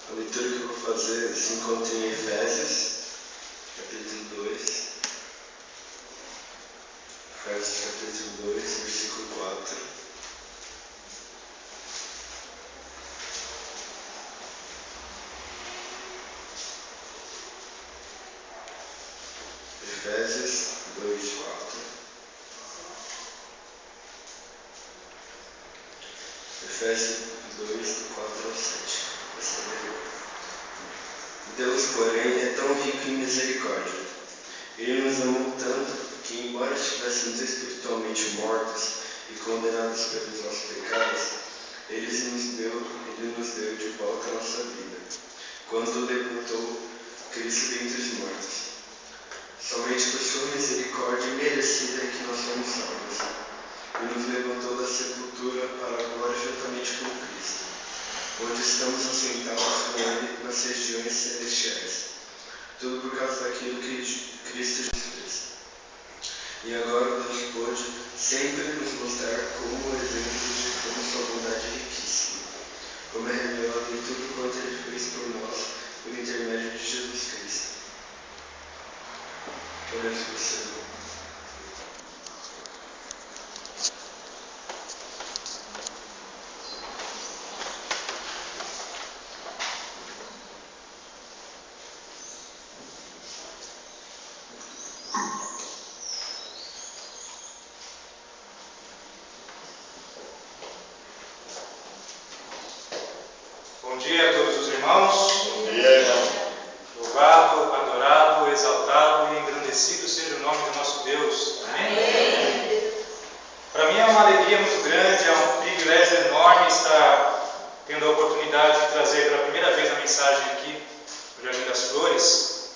A leitura que eu vou fazer se encontra em Efésios, capítulo 2, Efésios capítulo 2, versículo 4. Efésios 2, 4. Efésios 2, do 4 ao 7. Deus, porém, é tão rico em misericórdia. Ele nos amou tanto que, embora estivéssemos espiritualmente mortos e condenados pelos nossos pecados, Ele nos deu de volta a nossa vida, quando levantou Cristo dentre os mortos. Somente por sua misericórdia merecida é que nós somos salvos, e nos levantou da sepultura para a glória juntamente com Cristo, onde estamos assentados com Ele nas regiões celestiais. Tudo por causa daquilo que Cristo nos fez. E agora Deus pôde sempre nos mostrar como exemplo de como sua bondade é riquíssima, como é revelado em tudo quanto Ele fez por nós, por intermédio de Jesus Cristo. Oremos por Senhor. Bom dia a todos os irmãos. Bom dia, irmão. Louvado, adorado, exaltado e engrandecido seja o nome do nosso Deus. Amém? Para mim é uma alegria muito grande, é um privilégio enorme estar tendo a oportunidade de trazer pela primeira vez a mensagem aqui no Jardim das Flores.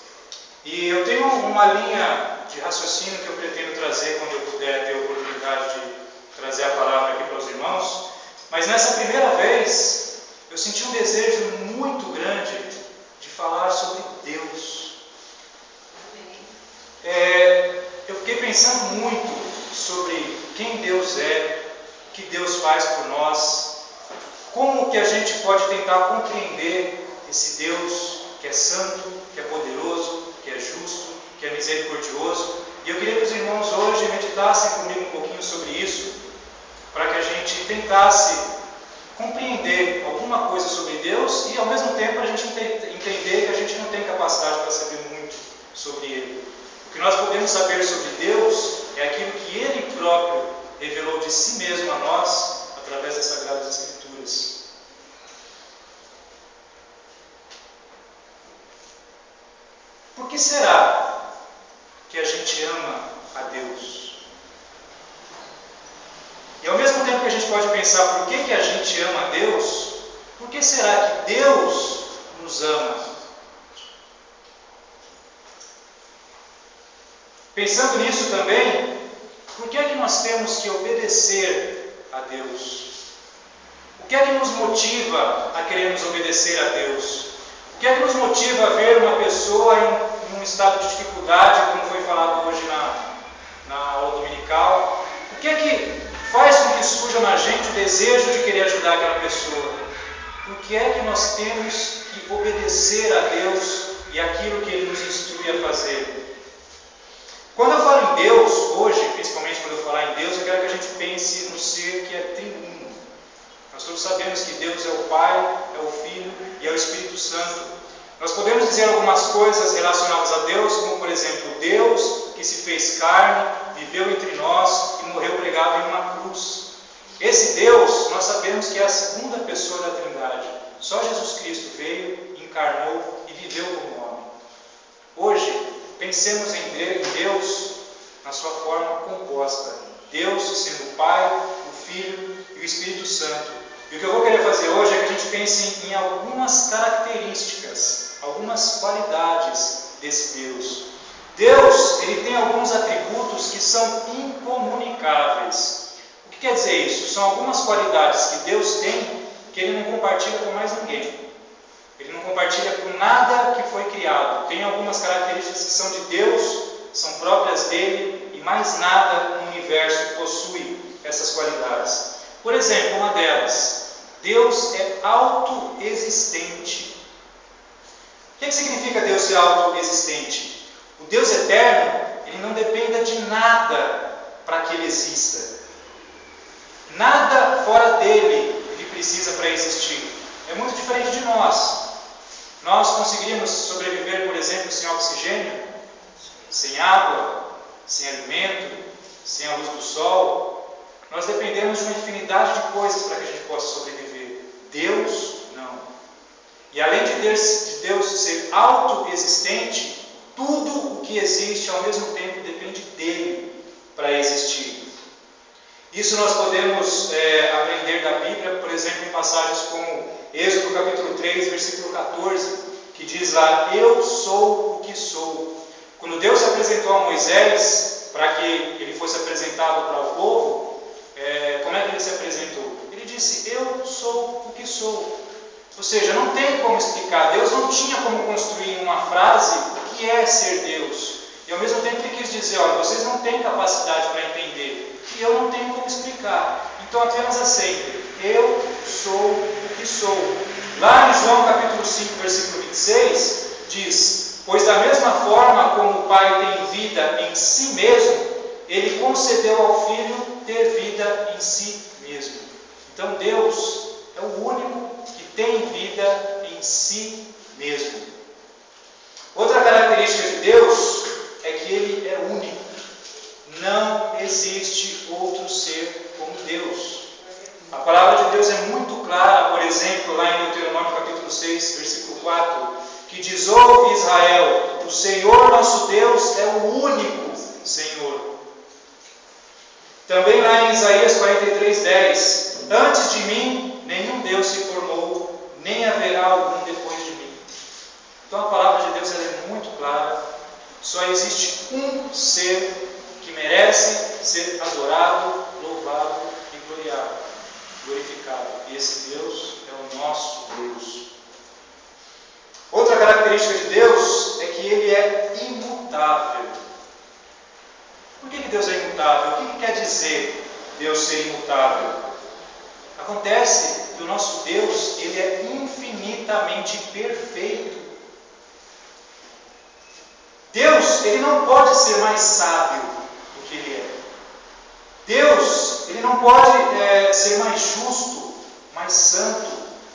E eu tenho uma linha de raciocínio que eu pretendo trazer quando eu puder ter a oportunidade de trazer a palavra aqui para os irmãos. Mas nessa primeira vez, eu senti um desejo muito grande de falar sobre Deus. Eu fiquei pensando muito sobre quem Deus é, o que Deus faz por nós, como que a gente pode tentar compreender esse Deus que é santo, que é poderoso, que é justo, que é misericordioso. E eu queria que os irmãos hoje meditassem comigo um pouquinho sobre isso, para que a gente tentasse compreender alguma coisa sobre Deus e ao mesmo tempo a gente entender que a gente não tem capacidade para saber muito sobre Ele. O que nós podemos saber sobre Deus é aquilo que Ele próprio revelou de si mesmo a nós através das Sagradas Escrituras. Por que será que a gente ama a Deus? E ao mesmo tempo que a gente pode pensar por que a gente ama a Deus, por que será que Deus nos ama? Pensando nisso também, por que é que nós temos que obedecer a Deus? O que é que nos motiva a querermos obedecer a Deus? O que é que nos motiva a ver uma pessoa em um estado de dificuldade, como foi falado hoje na aula dominical? O que é que faz com que surja na gente o desejo de querer ajudar aquela pessoa? Por que é que nós temos que obedecer a Deus e aquilo que Ele nos instrui a fazer? Quando eu falo em Deus, hoje, principalmente quando eu falar em Deus, eu quero que a gente pense no ser que é triuno. Nós todos sabemos que Deus é o Pai, é o Filho e é o Espírito Santo. Nós podemos dizer algumas coisas relacionadas a Deus, como por exemplo, Deus que se fez carne, viveu entre nós e morreu pregado em uma cruz. Esse Deus, nós sabemos que é a segunda pessoa da Trindade. Só Jesus Cristo veio, encarnou e viveu como homem. Hoje, pensemos em Deus na sua forma composta. Deus sendo o Pai, o Filho e o Espírito Santo. E o que eu vou querer fazer hoje é que a gente pense em algumas características, algumas qualidades desse Deus. Deus, ele tem alguns atributos que são incomunicáveis. O que quer dizer isso? São algumas qualidades que Deus tem que Ele não compartilha com mais ninguém. Ele não compartilha com nada que foi criado. Tem algumas características que são de Deus, são próprias dele, e mais nada no universo possui essas qualidades. Por exemplo, uma delas, Deus é autoexistente. que significa Deus ser autoexistente? O Deus eterno, ele não depende de nada para que ele exista. Nada fora dele ele precisa para existir. É muito diferente de nós. Nós conseguiríamos sobreviver, por exemplo, sem oxigênio, sem água, sem alimento, sem a luz do sol. Nós dependemos de uma infinidade de coisas para que a gente possa sobreviver. Deus, não. E além de Deus ser autoexistente, tudo o que existe ao mesmo tempo depende dele para existir. Isso nós podemos aprender da Bíblia, por exemplo, em passagens como Êxodo capítulo 3, versículo 14, que diz lá: eu sou o que sou. Quando Deus se apresentou a Moisés, para que ele fosse apresentado para o povo, como é que ele se apresentou? Ele disse: eu sou o que sou. Ou seja, não tem como explicar. Deus não tinha como construir uma frase o que é ser Deus. E ao mesmo tempo ele quis dizer: olha, vocês não têm capacidade para entender. E eu não tenho como explicar. Então apenas aceitem: eu sou o que sou. Lá em João capítulo 5, versículo 26, diz: pois da mesma forma como o Pai tem vida em si mesmo, Ele concedeu ao Filho ter vida em si mesmo. Então Deus é o único que tem vida em si mesmo. Outra característica de Deus é que Ele é único. Não existe outro ser como Deus. A palavra de Deus é muito clara, por exemplo, lá em Deuteronômio capítulo 6, versículo 4, que diz: ouve Israel, o Senhor nosso Deus é o único Senhor. Também lá em Isaías 43, 10, antes de mim nenhum Deus se formou, nem haverá algum depois de mim. Então a palavra de Deus é muito clara. Só existe um ser que merece ser adorado, louvado e glorificado. E esse Deus é o nosso Deus. Outra característica de Deus é que Ele é imutável. Por que Deus é imutável? O que quer dizer Deus ser imutável? Acontece que o nosso Deus, Ele é infinitamente perfeito. Deus, Ele não pode ser mais sábio do que Ele é. Deus, Ele não pode ser mais justo, mais santo.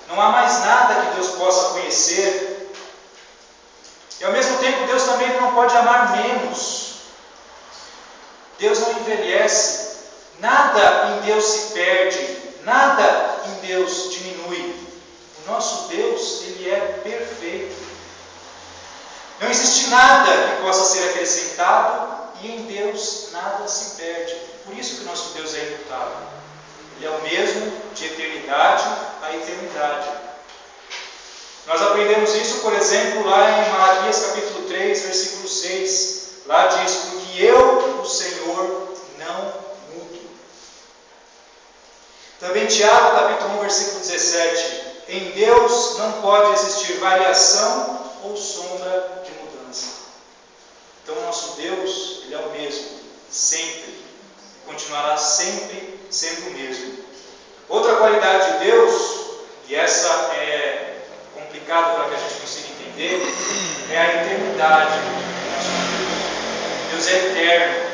Não há mais nada que Deus possa conhecer. E ao mesmo tempo, Deus também não pode amar menos. Deus não envelhece. Nada em Deus se perde. Nada em Deus diminui. O nosso Deus, Ele é perfeito. Não existe nada que possa ser acrescentado e em Deus nada se perde. Por isso que o nosso Deus é imutável. Ele é o mesmo de eternidade a eternidade. Nós aprendemos isso, por exemplo, lá em Malaquias capítulo 3, versículo 6. Lá diz: porque eu, o Senhor, não mudo. Também Tiago capítulo 1, versículo 17. Em Deus não pode existir variação ou sombra de mudança. Então o nosso Deus, Ele é o mesmo, sempre. Continuará sempre sendo o mesmo. Outra qualidade de Deus, e essa é complicado para que a gente consiga entender, é a eternidade do nosso Deus. Deus é eterno.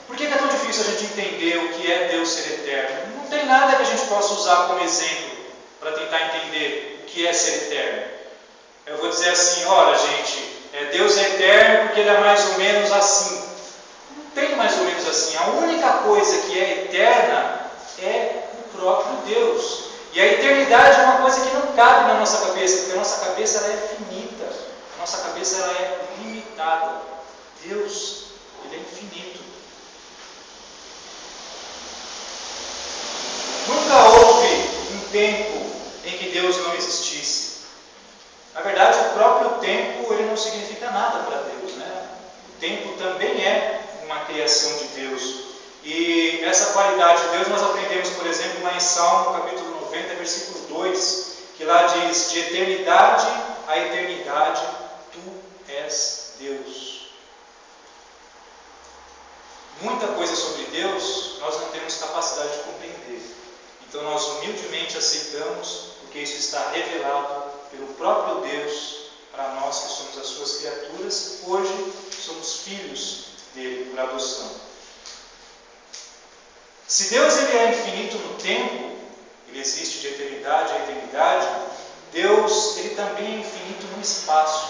Por que é tão difícil a gente entender o que é Deus ser eterno? Não tem nada que a gente possa usar como exemplo para tentar entender o que é ser eterno. Eu vou dizer assim: olha gente, Deus é eterno porque Ele é mais ou menos assim. Não tem mais ou menos assim. A única coisa que é eterna é o próprio Deus. E a eternidade é uma coisa que não cabe na nossa cabeça, porque a nossa cabeça ela é finita, a nossa cabeça ela é limitada. Deus, Ele é infinito. Nunca houve um tempo em que Deus não existisse. Na verdade, o próprio tempo ele não significa nada para Deus, né? O tempo também é uma criação de Deus. E essa qualidade de Deus nós aprendemos, por exemplo, lá em Salmo capítulo 90, versículo 2, que lá diz: de eternidade a eternidade, Tu és Deus. Muita coisa sobre Deus nós não temos capacidade de compreender. Então nós humildemente aceitamos, porque isso está revelado pelo próprio Deus para nós que somos as suas criaturas. Hoje somos filhos dele por adoção. Se Deus ele é infinito no tempo, ele existe de eternidade a eternidade, Deus ele também é infinito no espaço.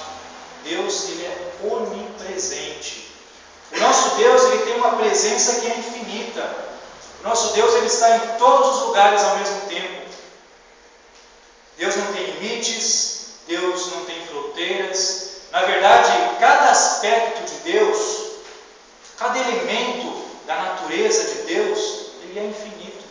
Deus ele é onipresente. O nosso Deus ele tem uma presença que é infinita. O nosso Deus ele está em todos os lugares ao mesmo tempo. Deus não tem limites, Deus não tem fronteiras. Na verdade, cada aspecto de Deus, cada elemento da natureza de Deus, ele é infinito.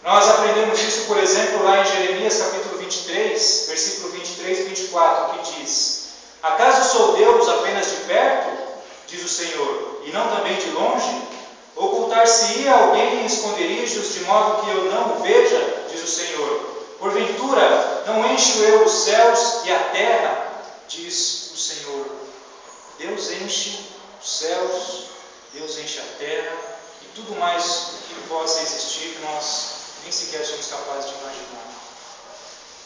Nós aprendemos isso, por exemplo, lá em Jeremias capítulo 23, versículo 23 e 24, que diz: acaso sou Deus apenas de perto, diz o Senhor, e não também de longe? Ocultar-se-ia alguém em esconderijos, de modo que eu não o veja, diz o Senhor. Porventura, não encho eu os céus e a terra, diz o Senhor. Deus enche os céus, Deus enche a terra, e tudo mais que possa existir, nós nem sequer somos capazes de imaginar.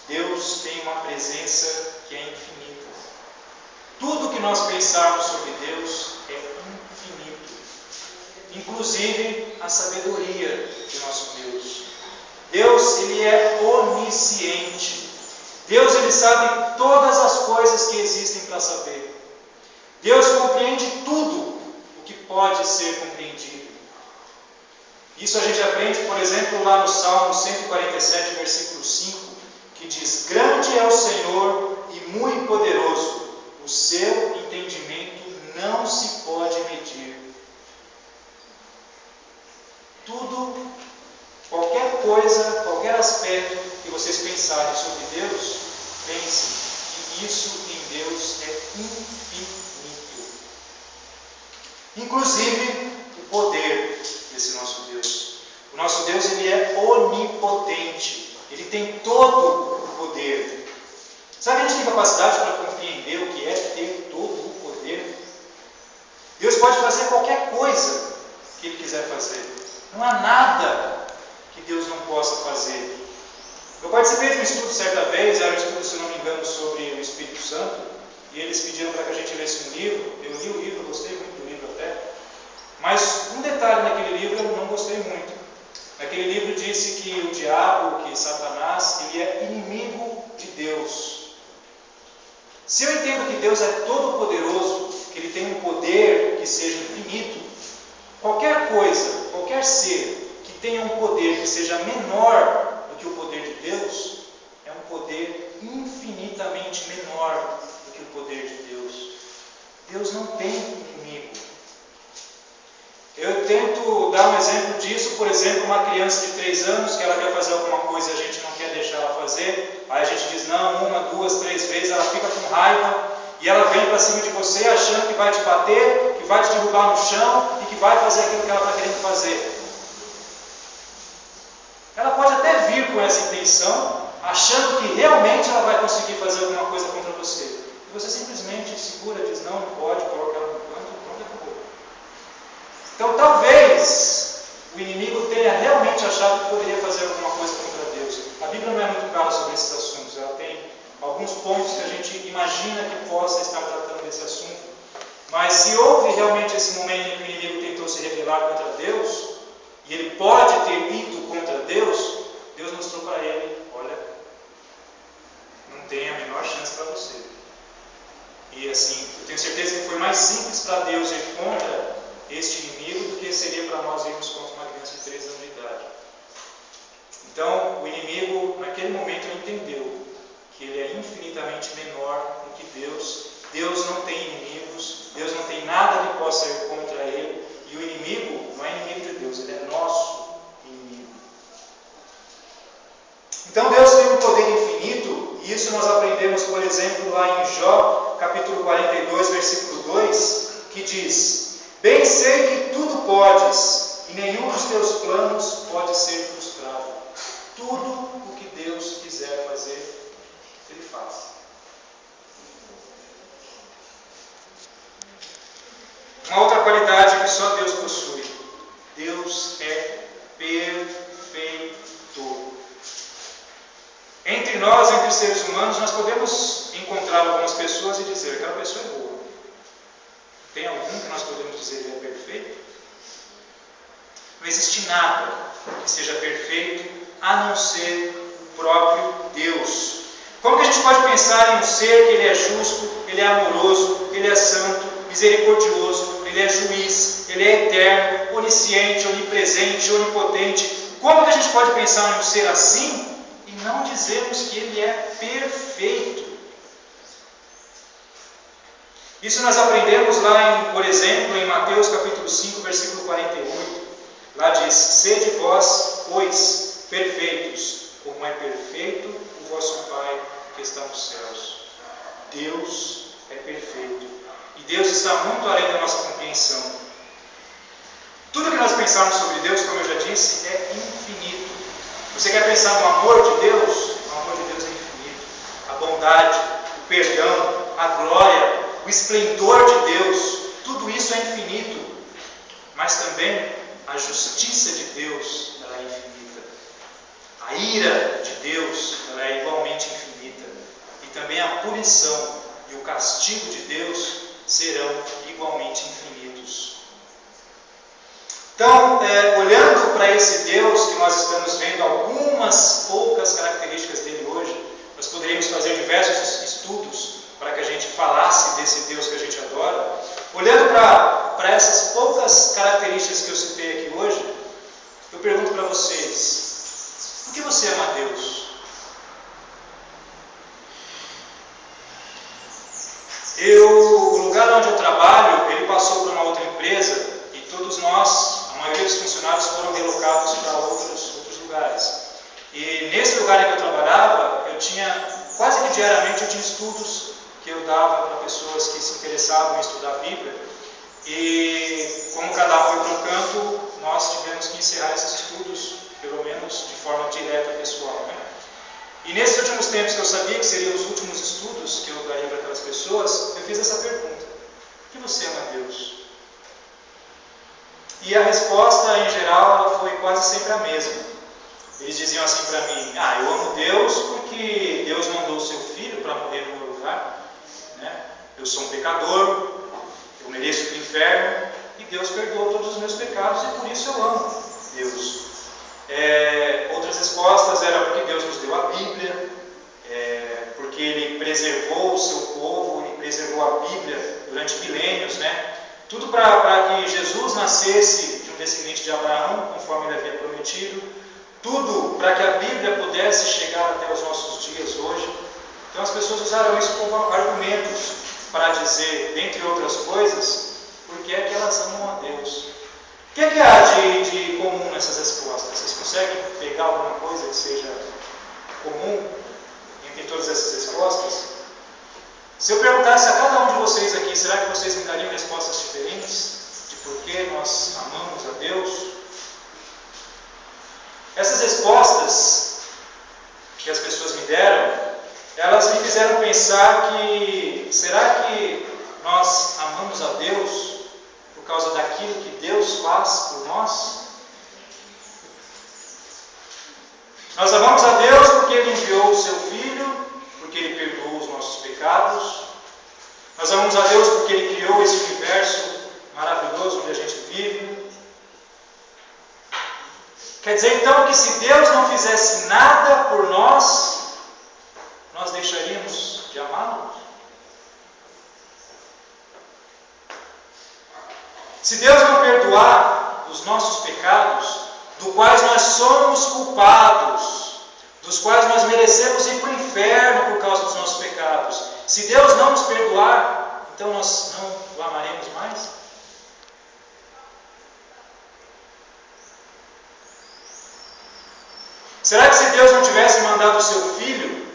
Deus tem uma presença que é infinita. Tudo que nós pensarmos sobre Deus é infinito, inclusive a sabedoria de nosso Deus. Deus ele é onisciente. Deus ele sabe todas as coisas que existem para saber. Deus compreende tudo o que pode ser compreendido. Isso a gente aprende, por exemplo, lá no Salmo 147, versículo 5, que diz: grande é o Senhor e muito poderoso, o seu entendimento não se pode medir. Tudo, qualquer coisa, qualquer aspecto que vocês pensarem sobre Deus, pensem que isso em Deus é infinito. Inclusive o poder desse nosso Deus. O nosso Deus ele é onipotente. Ele tem todo o poder. Sabe que a gente tem capacidade para compreender o que é ter todo o poder? Deus pode fazer qualquer coisa que Ele quiser fazer. Não há nada que Deus não possa fazer. Eu participei de um estudo certa vez, era um estudo, se não me engano, sobre o Espírito Santo, e eles pediram para que a gente lesse um livro. Eu li o livro, gostei muito do livro até. Mas um detalhe naquele livro eu não gostei muito. Naquele livro disse que o diabo, que Satanás, ele é inimigo de Deus. Se eu entendo que Deus é todo poderoso, que Ele tem um poder que seja infinito, qualquer coisa, qualquer ser que tenha um poder que seja menor do que o poder de Deus, é um poder infinitamente menor do que o poder de Deus. Deus não tem inimigo. Eu tento dar um exemplo disso, por exemplo, uma criança de 3 anos que ela quer fazer alguma coisa e a gente não quer deixar ela fazer, aí a gente diz não, 1, 2, 3 vezes, ela fica com raiva e ela vem para cima de você achando que vai te bater, que vai te derrubar no chão e que vai fazer aquilo que ela está querendo fazer. Ela pode até vir com essa intenção, achando que realmente ela vai conseguir fazer alguma coisa contra você. E você simplesmente segura, diz não, não pode, coloca ela no canto e pronto, acabou. Então talvez o inimigo tenha realmente achado que poderia fazer alguma coisa contra Deus. A Bíblia não é muito clara sobre esses assuntos, ela tem alguns pontos que a gente imagina que possa estar tratando desse assunto. Mas se houve realmente esse momento em que o inimigo tentou se rebelar contra Deus, e ele pode ter ido contra Deus, Deus mostrou para ele, olha, não tem a menor chance para você. E assim, eu tenho certeza que foi mais simples para Deus ir contra este inimigo do que seria para nós irmos contra uma criança de 3 anos de idade. Então, o inimigo, naquele momento, entendeu que ele é infinitamente menor do que Deus. Deus não tem inimigos, Deus não tem nada que possa ir contra ele, e o inimigo não é inimigo de Deus, ele é nosso inimigo. Então, Deus tem um poder infinito, e isso nós aprendemos, por exemplo, lá em Jó, capítulo 42, versículo 2, que diz: bem sei que tudo podes, e nenhum dos teus planos pode ser frustrado. Tudo o que Deus quiser fazer, Ele faz. Uma outra qualidade que só Deus possui: Deus é perfeito. Entre nós, entre os seres humanos, nós podemos encontrar algumas pessoas e dizer: aquela pessoa é boa. Tem algum que nós podemos dizer que é perfeito? Não existe nada que seja perfeito a não ser o próprio Deus. Como que a gente pode pensar em um ser que ele é justo, ele é amoroso, ele é santo, misericordioso, ele é juiz, ele é eterno, onisciente, onipresente, onipotente? Como que a gente pode pensar em um ser assim e não dizermos que ele é perfeito? Isso nós aprendemos lá, por exemplo, em Mateus capítulo 5, versículo 48. Lá diz: sede vós, pois, perfeitos, como é perfeito o vosso Pai que está nos céus. Deus é perfeito. E Deus está muito além da nossa compreensão. Tudo que nós pensarmos sobre Deus, como eu já disse, é infinito. Você quer pensar no amor de Deus? O amor de Deus é infinito. A bondade, o perdão, a glória, o esplendor de Deus, tudo isso é infinito. Mas também a justiça de Deus, ela é infinita. A ira de Deus, ela é igualmente infinita. E também a punição e o castigo de Deus serão igualmente infinitos. Então, olhando para esse Deus que nós estamos vendo algumas poucas características dele hoje, nós poderíamos fazer diversos estudos para que a gente falasse desse Deus que a gente adora. Olhando para essas poucas características que eu citei aqui hoje, eu pergunto para vocês: por que você ama Deus? O lugar onde eu trabalho, ele passou por uma outra empresa e todos nós, a maioria dos funcionários, foram relocados para outros lugares. E nesse lugar em que eu trabalhava, eu tinha, quase que diariamente, eu tinha estudos que eu dava para pessoas que se interessavam em estudar a Bíblia. E como cada um foi para um canto, nós tivemos que encerrar esses estudos, pelo menos de forma direta, pessoal, né? E nesses últimos tempos que eu sabia que seriam os últimos estudos que eu daria para aquelas pessoas, eu fiz essa pergunta: por que você ama Deus? E a resposta, em geral, ela foi quase sempre a mesma. Eles diziam assim para mim: eu amo Deus porque Deus mandou o seu filho para morrer no meu lugar, né? Eu sou um pecador, eu mereço o inferno, e Deus perdoou todos os meus pecados e por isso eu amo Deus. Outras respostas eram porque Deus nos deu a Bíblia, porque Ele preservou o seu povo, Ele preservou a Bíblia durante milênios, né? Tudo para que Jesus nascesse de um descendente de Abraão, conforme Ele havia prometido. Tudo para que a Bíblia pudesse chegar até os nossos dias hoje. Então as pessoas usaram isso como argumentos para dizer, dentre outras coisas, por que é que elas amam a Deus. O que é que há de comum nessas respostas? Vocês conseguem pegar alguma coisa que seja comum entre todas essas respostas? Se eu perguntasse a cada um de vocês aqui, será que vocês me dariam respostas diferentes de por que nós amamos a Deus? Essas respostas que as pessoas me deram, elas me fizeram pensar que, será que nós amamos a Deus por causa daquilo que Deus faz por nós? Nós amamos a Deus porque Ele enviou o seu Filho, porque Ele perdoou os nossos pecados. Nós amamos a Deus porque Ele criou esse universo maravilhoso onde a gente vive. Quer dizer então que se Deus não fizesse nada por nós, nós deixaríamos de amá-lo? Se Deus não perdoar os nossos pecados, dos quais nós somos culpados, dos quais nós merecemos ir para o inferno por causa dos nossos pecados, se Deus não nos perdoar, então nós não o amaremos mais? Será que se Deus não tivesse mandado o seu Filho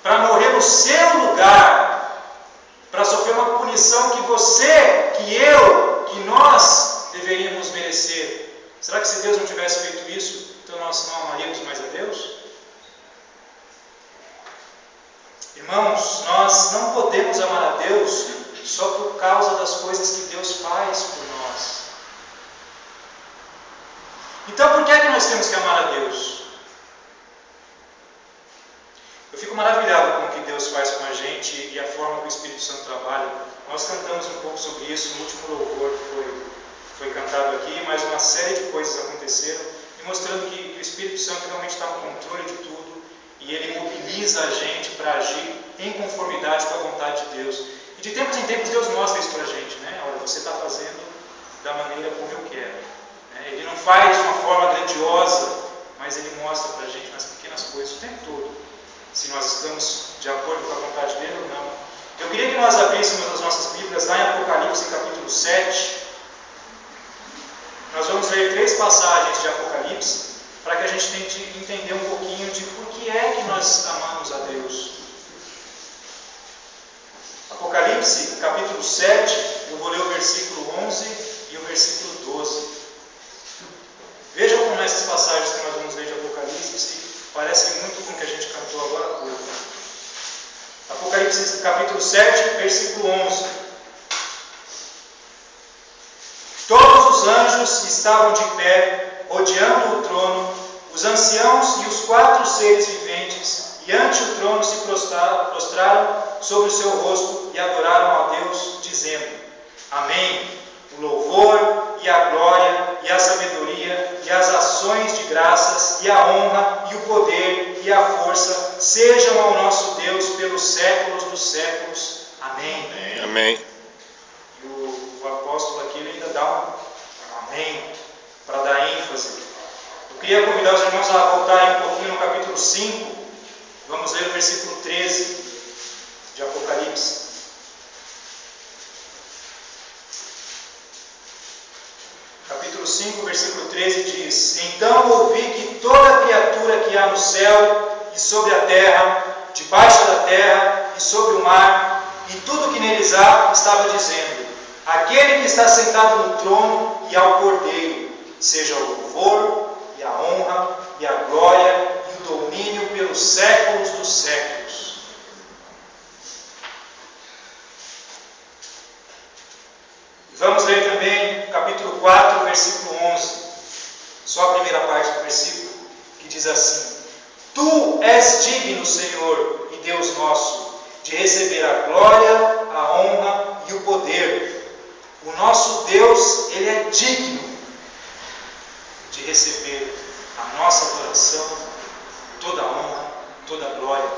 para morrer no seu lugar, para sofrer uma punição que você, que eu, que nós deveríamos merecer, será que se Deus não tivesse feito isso, então nós não amaríamos mais a Deus? Irmãos, nós não podemos amar a Deus só por causa das coisas que Deus faz por nós. Então por que é que nós temos que amar a Deus? fico maravilhado com o que Deus faz com a gente e a forma que o Espírito Santo trabalha. Nós cantamos um pouco sobre isso no último louvor que foi cantado aqui, mas uma série de coisas aconteceram, e mostrando que o Espírito Santo realmente está no controle de tudo, e ele mobiliza a gente para agir em conformidade com a vontade de Deus. E de tempos em tempos Deus mostra isso para a gente, né? Olha, você está fazendo da maneira como eu quero. Ele não faz de uma forma grandiosa, mas ele mostra para a gente nas pequenas coisas o tempo todo, se nós estamos de acordo com a vontade dele ou não. Eu queria que nós abríssemos as nossas Bíblias lá em Apocalipse, capítulo 7. Nós vamos ler 3 passagens de Apocalipse, para que a gente tente entender um pouquinho de por que é que nós amamos a Deus. Apocalipse, capítulo 7, eu vou ler o versículo 11 e o versículo 12. Vejam como essas passagens que nós vamos ler de Apocalipse parecem muito com o que a gente cantou agora há pouco. Apocalipse, capítulo 7, versículo 11. Todos os anjos estavam de pé, rodeando o trono, os anciãos e os 4 seres viventes, e ante o trono se prostraram sobre o seu rosto e adoraram a Deus, dizendo: Amém. O louvor e a glória e a sabedoria e as ações de graças e a honra e o poder e a força sejam ao nosso Deus pelos séculos dos séculos. Amém. Amém. E o apóstolo aqui ele ainda dá um amém para dar ênfase. Eu queria convidar os irmãos a voltarem um pouquinho no capítulo 5. Vamos ler o versículo 13 de Apocalipse. Capítulo 5, versículo 13 diz: Então ouvi que toda criatura que há no céu e sobre a terra, debaixo da terra e sobre o mar, e tudo que neles há, estava dizendo: Aquele que está sentado no trono e ao Cordeiro, seja o louvor e a honra e a glória e o domínio pelos séculos dos séculos. Vamos ler também capítulo 4, versículo 11. Só a primeira parte do versículo, que diz assim: Tu és digno, Senhor e Deus nosso, de receber a glória, a honra e o poder. O nosso Deus, Ele é digno de receber a nossa adoração, toda a honra, toda a glória.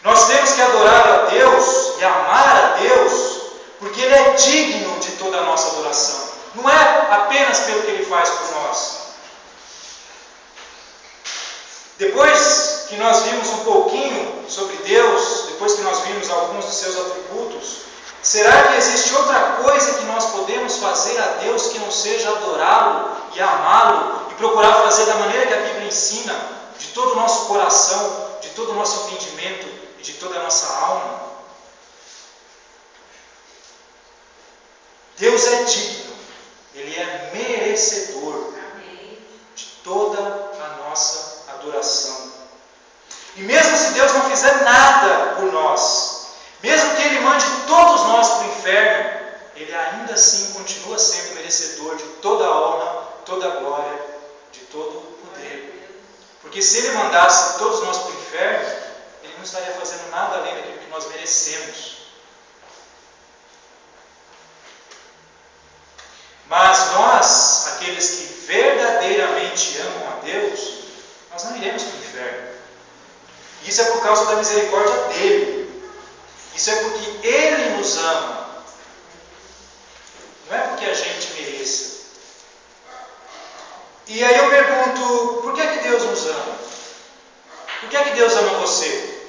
Nós temos que adorar a Deus e amar a Deus, porque Ele é digno de toda a nossa adoração. Não é apenas pelo que Ele faz por nós. Depois que nós vimos um pouquinho sobre Deus, depois que nós vimos alguns dos seus atributos, será que existe outra coisa que nós podemos fazer a Deus que não seja adorá-lo e amá-lo e procurar fazer da maneira que a Bíblia ensina, de todo o nosso coração, de todo o nosso entendimento e de toda a nossa alma? Deus é digno, Ele é merecedor de toda a nossa adoração. E mesmo se Deus não fizer nada por nós, mesmo que Ele mande todos nós para o inferno, Ele ainda assim continua sendo merecedor de toda a honra, toda a glória, de todo o poder. Porque se Ele mandasse todos nós para o inferno, Ele não estaria fazendo nada além daquilo que nós merecemos. Mas nós, aqueles que verdadeiramente amam a Deus, nós não iremos para o inferno. Isso é por causa da misericórdia dEle. Isso é porque Ele nos ama. Não é porque a gente mereça. E aí eu pergunto, por que é que Deus nos ama? Por que é que Deus ama você?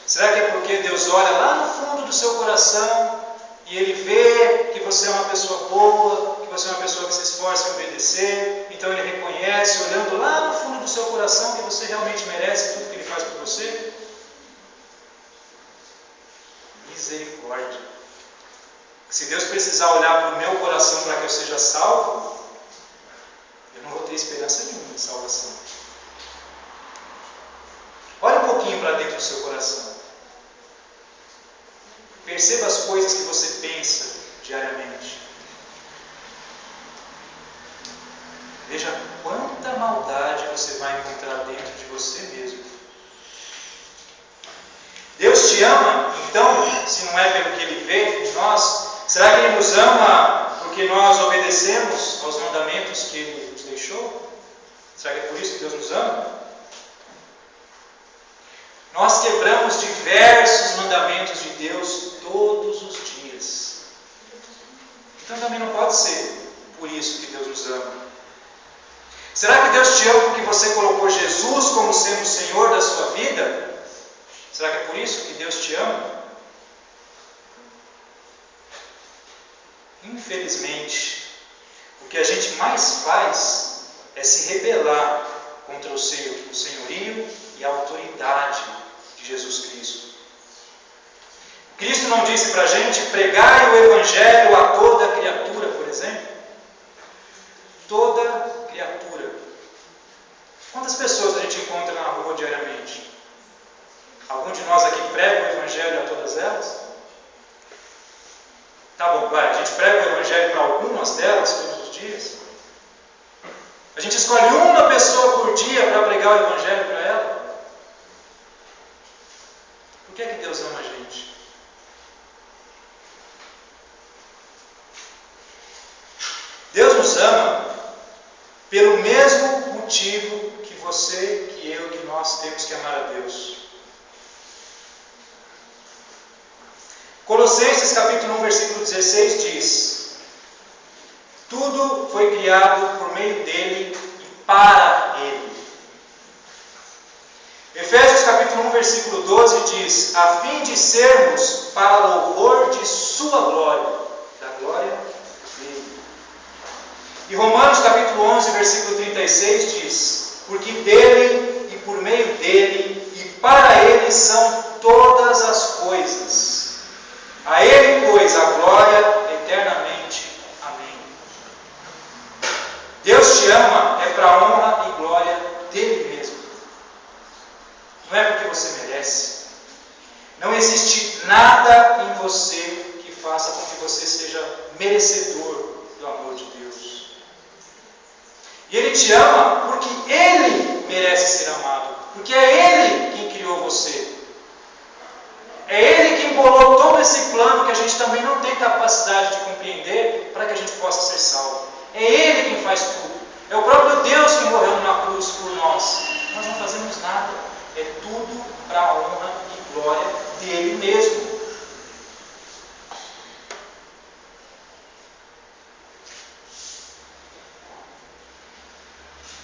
Será que é porque Deus olha lá no fundo do seu coração e Ele vê que você é uma pessoa boa, que você é uma pessoa que se esforça em obedecer, então Ele reconhece, olhando lá no fundo do seu coração, que você realmente merece tudo que Ele faz por você? Misericórdia. Se Deus precisar olhar para o meu coração para que eu seja salvo, eu não vou ter esperança nenhuma de salvação. Olhe um pouquinho para dentro do seu coração. Perceba as coisas que você pensa diariamente. Veja quanta maldade você vai encontrar dentro de você mesmo. Deus te ama, então, se não é pelo que Ele vê em nós, será que Ele nos ama porque nós obedecemos aos mandamentos que Ele nos deixou? Será que é por isso que Deus nos ama? Nós quebramos diversos mandamentos de Deus todos os dias. Então também não pode ser por isso que Deus nos ama. Será que Deus te ama porque você colocou Jesus como sendo o Senhor da sua vida? Será que é por isso que Deus te ama? Infelizmente, o que a gente mais faz é se rebelar contra o senhorio e a autoridade de Jesus Cristo. Cristo não disse para a gente: pregai o Evangelho a toda criatura, por exemplo? Toda criatura. Quantas pessoas a gente encontra na rua diariamente? Algum de nós aqui prega o Evangelho a todas elas? Tá bom, vai, a gente prega o Evangelho para algumas delas todos os dias? A gente escolhe uma pessoa por dia para pregar o Evangelho para ela? Por que é que Deus ama a gente? Deus nos ama pelo mesmo motivo que você, que eu, que nós temos que amar a Deus. Colossenses capítulo 1, versículo 16 diz: tudo foi criado por meio dele e para ele. Efésios capítulo 1, versículo 12 diz: a fim de sermos para louvor de sua glória, da glória dele. E Romanos capítulo 11, versículo 36 diz: porque dele e por meio dele e para ele são todas as coisas. A Ele, pois, a glória eternamente. Amém. Deus te ama é para a honra e glória dele mesmo. Não é porque você merece. Não existe nada em você que faça com que você seja merecedor do amor de Deus. E Ele te ama porque Ele merece ser amado. Porque é Ele quem criou você. É Ele que embolou todo esse plano que a gente também não tem capacidade de compreender para que a gente possa ser salvo. É Ele quem faz tudo. É o próprio Deus que morreu na cruz por nós. Nós não fazemos nada. É tudo para a honra e glória dele mesmo.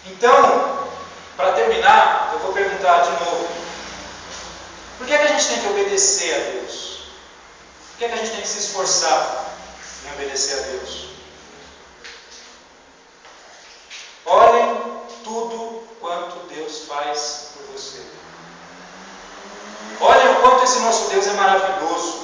Então, para terminar, eu vou perguntar de novo. Por que é que a gente tem que obedecer a Deus? Por que é que a gente tem que se esforçar em obedecer a Deus? Olhem tudo quanto Deus faz por você. Olhem o quanto esse nosso Deus é maravilhoso.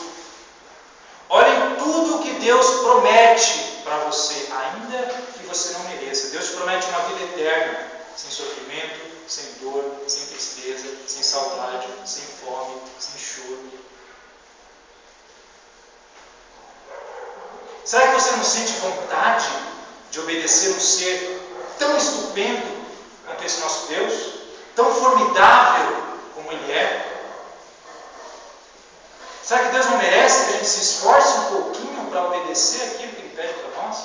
Olhem tudo que Deus promete para você, ainda que você não mereça. Deus te promete uma vida eterna, sem sofrimento, sem dor, sem tristeza, sem saudade, sem fome, sem choro. Será que você não sente vontade de obedecer um ser tão estupendo quanto esse nosso Deus? Tão formidável como Ele é? Será que Deus não merece que a gente se esforce um pouquinho para obedecer aquilo que Ele pede para nós?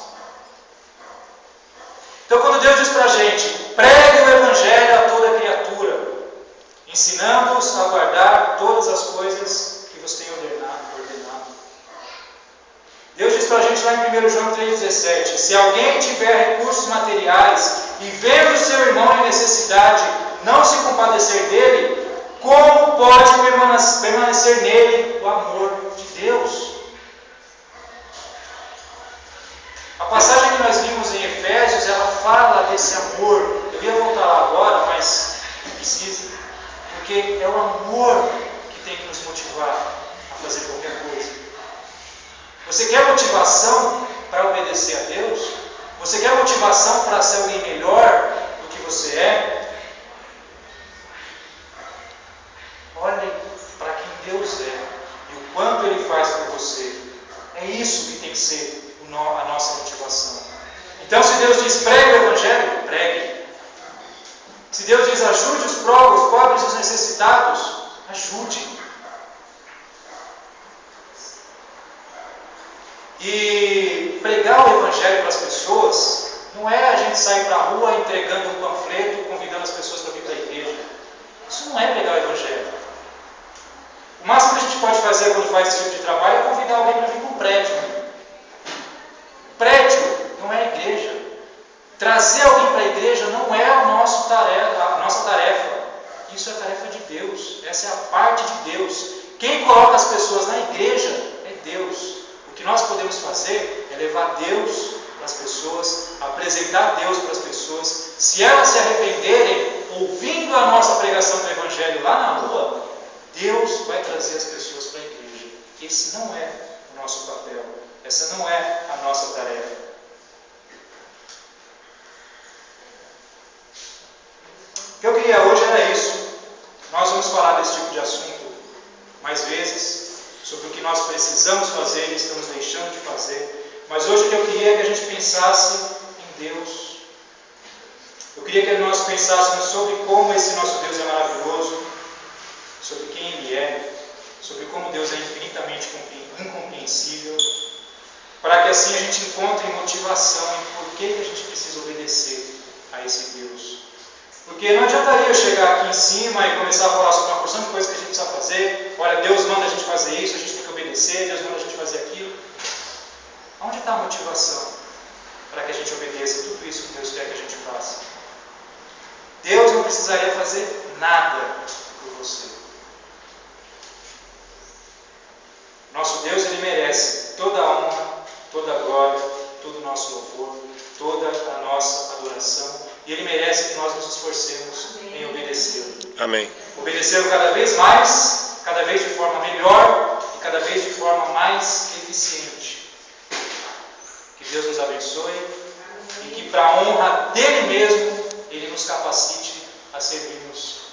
Então, quando Deus diz para a gente: pregue o Evangelho a toda criatura, ensinando-os a guardar todas as coisas que vos tenho ordenado. Deus diz para a gente lá em 1 João 3,17: se alguém tiver recursos materiais e vendo o seu irmão em necessidade não se compadecer dele, como pode permanecer nele o amor de Deus? A passagem que nós vimos em Efésios, ela fala desse amor. Eu ia voltar lá agora, mas não precisa. Porque é o amor que tem que nos motivar a fazer qualquer coisa. Você quer motivação para obedecer a Deus? Você quer motivação para ser alguém melhor do que você é? Olhe para quem Deus é e o quanto Ele faz por você. É isso que tem que ser a nossa motivação. Então, se Deus diz: pregue o Evangelho, pregue. Se Deus diz ajude os pobres e os necessitados, ajude. E pregar o Evangelho para as pessoas não é a gente sair para a rua entregando um panfleto, convidando as pessoas para vir para a igreja. Isso não é pregar o Evangelho. O máximo que a gente pode fazer quando faz esse tipo de trabalho é convidar alguém para vir para um prédio. Prédio não é a igreja. Trazer alguém para a igreja não é a nossa tarefa. Isso é a tarefa de Deus. Essa é a parte de Deus. Quem coloca as pessoas na igreja é Deus. O que nós podemos fazer é levar Deus para as pessoas, apresentar Deus para as pessoas. Se elas se arrependerem, ouvindo a nossa pregação do Evangelho lá na rua, Deus vai trazer as pessoas para a igreja. Esse não é o nosso papel. Essa não é a nossa tarefa. O que eu queria hoje era isso. Nós vamos falar desse tipo de assunto mais vezes, sobre o que nós precisamos fazer e estamos deixando de fazer. Mas hoje o que eu queria é que a gente pensasse em Deus. Eu queria que nós pensássemos sobre como esse nosso Deus é maravilhoso, sobre quem Ele é, sobre como Deus é infinitamente incompreensível, para que assim a gente encontre motivação em por que a gente precisa obedecer a esse Deus. Porque não adiantaria eu chegar aqui em cima e começar a falar sobre uma porção de coisas que a gente precisa fazer. Olha, Deus manda a gente fazer isso, a gente tem que obedecer, Deus manda a gente fazer aquilo. Onde está a motivação para que a gente obedeça tudo isso que Deus quer que a gente faça? Deus não precisaria fazer nada por você. Nosso Deus, Ele merece toda a honra, toda a glória, todo o nosso louvor, toda a nossa adoração. E Ele merece que nós nos esforcemos em obedecê-lo. Amém. Obedecê-lo cada vez mais, cada vez de forma melhor e cada vez de forma mais eficiente. Que Deus nos abençoe e que, para a honra dEle mesmo, Ele nos capacite a servirmos